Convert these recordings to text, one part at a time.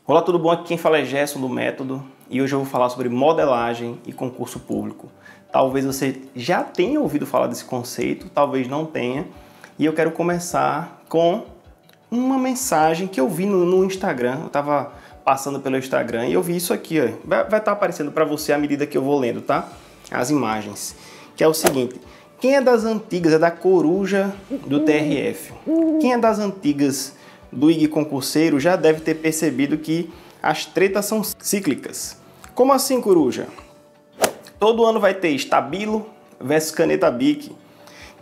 Olá, tudo bom? Aqui quem fala é Gerson do Método e hoje eu vou falar sobre modelagem e concurso público. Talvez você já tenha ouvido falar desse conceito, talvez não tenha, e eu quero começar com uma mensagem que eu vi no Instagram. Eu estava passando pelo Instagram e eu vi isso aqui, ó. Vai estar aparecendo para você à medida que eu vou lendo, tá? As imagens, que é o seguinte: quem é das antigas, é da coruja do TRF, quem é das antigas do IG concurseiro já deve ter percebido que as tretas são cíclicas. Como assim, coruja? Todo ano vai ter Stabilo versus caneta Bic,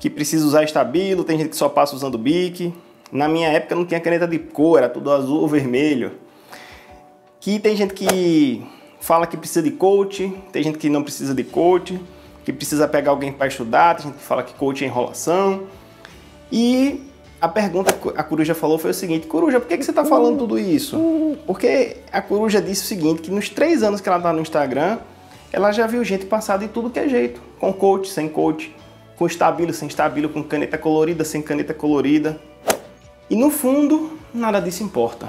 que precisa usar Stabilo, tem gente que só passa usando Bic. Na minha época não tinha caneta de cor, era tudo azul ou vermelho. Que tem gente que fala que precisa de coach, tem gente que não precisa de coach, que precisa pegar alguém para estudar, tem gente que fala que coach é enrolação. E a pergunta que a coruja falou foi o seguinte: coruja, por que você está falando tudo isso? Porque a coruja disse o seguinte, que nos 3 anos que ela está no Instagram, ela já viu gente passar de tudo que é jeito. Com coach, sem coach, com estabilo, sem estabilo, com caneta colorida, sem caneta colorida. E no fundo, nada disso importa.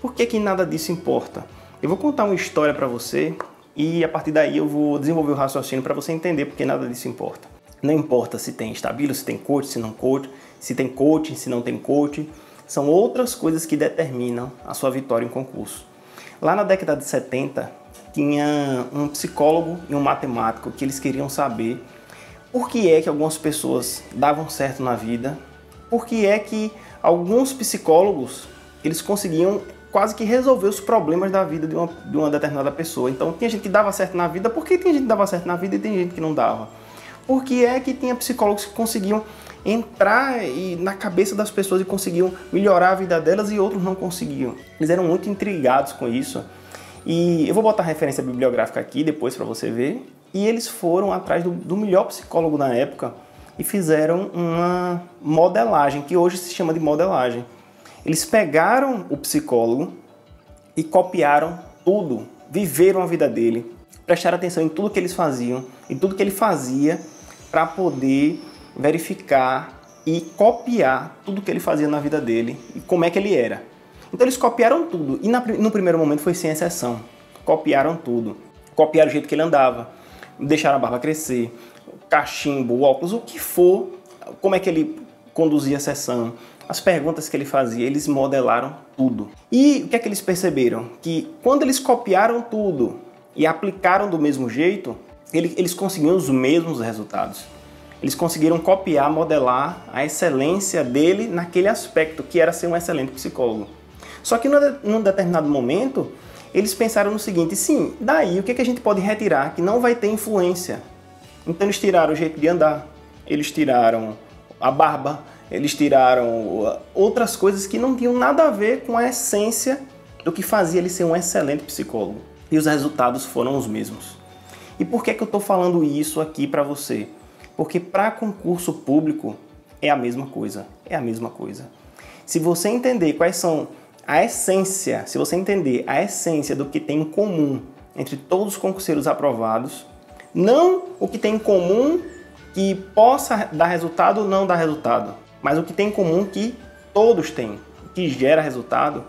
Por que nada disso importa? Eu vou contar uma história para você e a partir daí eu vou desenvolver o raciocínio para você entender por que nada disso importa. Não importa se tem estabilo, se tem coach, se não coach, se tem coaching, se não tem coaching. São outras coisas que determinam a sua vitória em concurso. Lá na década de 70, tinha um psicólogo e um matemático que eles queriam saber por que é que algumas pessoas davam certo na vida, por que é que alguns psicólogos eles conseguiam quase que resolver os problemas da vida de uma determinada pessoa. Então tinha gente que dava certo na vida, por que tem gente que dava certo na vida e tem gente que não dava? Por que é que tinha psicólogos que conseguiam entrar na cabeça das pessoas e conseguiam melhorar a vida delas e outros não conseguiam? Eles eram muito intrigados com isso. E eu vou botar a referência bibliográfica aqui depois para você ver. E eles foram atrás do melhor psicólogo na época e fizeram uma modelagem, que hoje se chama de modelagem. Eles pegaram o psicólogo e copiaram tudo, viveram a vida dele, prestaram atenção em tudo que eles faziam, em tudo que ele fazia, para poder verificar e copiar tudo que ele fazia na vida dele e como é que ele era. Então eles copiaram tudo e no primeiro momento foi sem exceção. Copiaram tudo. Copiaram o jeito que ele andava, deixaram a barba crescer, cachimbo, o óculos, o que for, como é que ele conduzia a sessão, as perguntas que ele fazia, eles modelaram tudo. E o que é que eles perceberam? Que quando eles copiaram tudo e aplicaram do mesmo jeito, eles conseguiram os mesmos resultados. Eles conseguiram copiar, modelar a excelência dele naquele aspecto, que era ser um excelente psicólogo. Só que num determinado momento, eles pensaram no seguinte: sim, daí o que a gente pode retirar que não vai ter influência? Então eles tiraram o jeito de andar, eles tiraram a barba, eles tiraram outras coisas que não tinham nada a ver com a essência do que fazia ele ser um excelente psicólogo. E os resultados foram os mesmos. E por que eu estou falando isso aqui para você? Porque para concurso público é a mesma coisa. É a mesma coisa. Se você entender quais são a essência, se você entender a essência do que tem em comum entre todos os concurseiros aprovados, não o que tem em comum que possa dar resultado ou não dar resultado, mas o que tem em comum que todos têm, que gera resultado,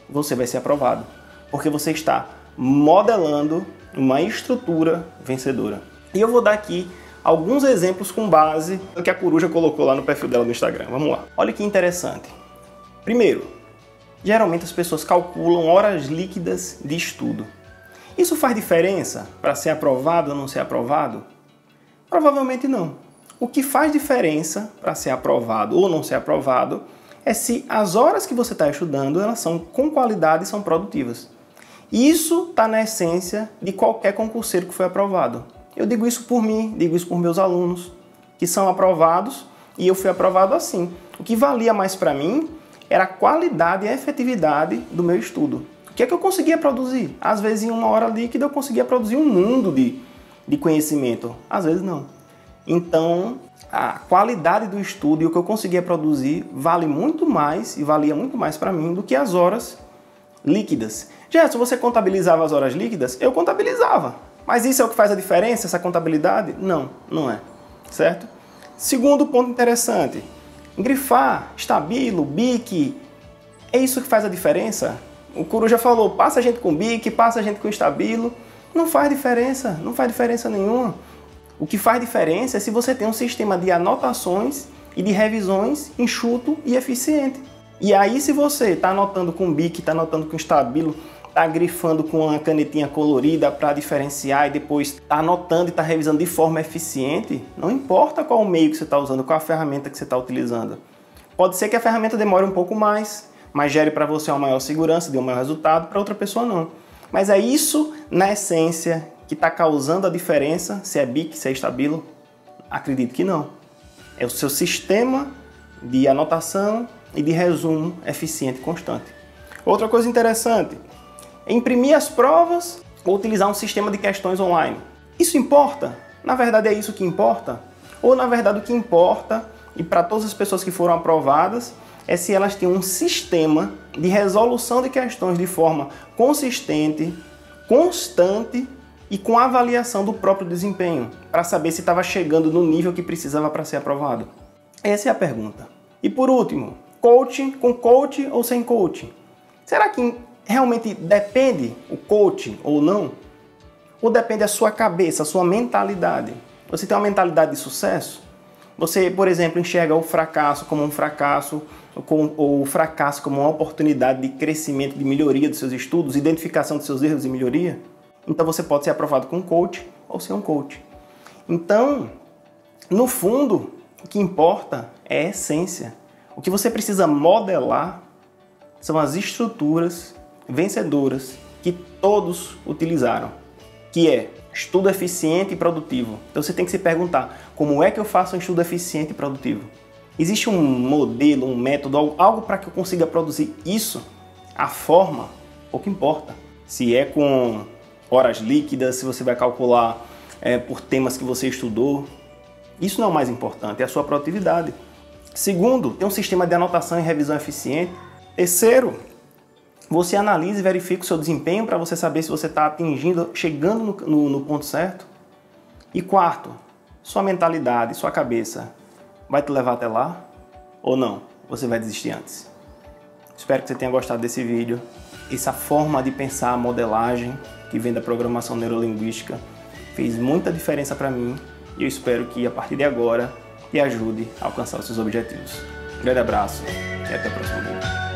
você vai ser aprovado. Porque você está modelando uma estrutura vencedora. E eu vou dar aqui alguns exemplos com base no que a coruja colocou lá no perfil dela no Instagram. Vamos lá. Olha que interessante. Primeiro, geralmente as pessoas calculam horas líquidas de estudo. Isso faz diferença para ser aprovado ou não ser aprovado? Provavelmente não. O que faz diferença para ser aprovado ou não ser aprovado é se as horas que você está estudando elas são com qualidade e são produtivas. Isso está na essência de qualquer concurseiro que foi aprovado. Eu digo isso por mim, digo isso por meus alunos, que são aprovados e eu fui aprovado assim. O que valia mais para mim era a qualidade e a efetividade do meu estudo. O que é que eu conseguia produzir? Às vezes em uma hora líquida eu conseguia produzir um mundo de conhecimento, às vezes não. Então a qualidade do estudo e o que eu conseguia produzir vale muito mais e valia muito mais para mim do que as horas líquidas. Gerson, você contabilizava as horas líquidas? Eu contabilizava. Mas isso é o que faz a diferença, essa contabilidade? Não, não é. Certo? Segundo ponto interessante. Grifar, estabilo, bic, é isso que faz a diferença? O Coruja falou, passa a gente com BIC, passa a gente com Stabilo. Não faz diferença, não faz diferença nenhuma. O que faz diferença é se você tem um sistema de anotações e de revisões enxuto e eficiente. E aí, se você está anotando com BIC, está anotando com Stabilo, está grifando com uma canetinha colorida para diferenciar e depois está anotando e está revisando de forma eficiente, não importa qual o meio que você está usando, qual a ferramenta que você está utilizando. Pode ser que a ferramenta demore um pouco mais, mas gere para você uma maior segurança, dê um maior resultado, para outra pessoa não. Mas é isso, na essência, que está causando a diferença, se é BIC, se é Stabilo? Acredito que não. É o seu sistema de anotação e de resumo eficiente e constante. Outra coisa interessante, imprimir as provas ou utilizar um sistema de questões online. Isso importa? Na verdade é isso que importa? Ou na verdade o que importa, e para todas as pessoas que foram aprovadas, é se elas têm um sistema de resolução de questões de forma consistente, constante e com avaliação do próprio desempenho, para saber se estava chegando no nível que precisava para ser aprovado. Essa é a pergunta. E por último, coaching com coach ou sem coaching? Será que realmente depende o coaching ou não? Ou depende a sua cabeça, a sua mentalidade? Você tem uma mentalidade de sucesso? Você, por exemplo, enxerga o fracasso como um fracasso ou o fracasso como uma oportunidade de crescimento, de melhoria dos seus estudos, identificação dos seus erros e melhoria? Então você pode ser aprovado com um coach ou sem um coach. Então, no fundo, o que importa é a essência. O que você precisa modelar são as estruturas vencedoras que todos utilizaram, que é estudo eficiente e produtivo. Então você tem que se perguntar, como é que eu faço um estudo eficiente e produtivo? Existe um modelo, um método, algo para que eu consiga produzir isso? A forma, pouco importa. Se é com horas líquidas, se você vai calcular por temas que você estudou, isso não é o mais importante, é a sua produtividade. Segundo, tem um sistema de anotação e revisão eficiente. Terceiro, você analisa e verifica o seu desempenho para você saber se você está atingindo, chegando no ponto certo. E quarto, sua mentalidade, sua cabeça vai te levar até lá ou não? Você vai desistir antes. Espero que você tenha gostado desse vídeo. Essa forma de pensar a modelagem que vem da programação neurolinguística fez muita diferença para mim e eu espero que a partir de agora te ajude a alcançar os seus objetivos. Um grande abraço e até o próximo vídeo.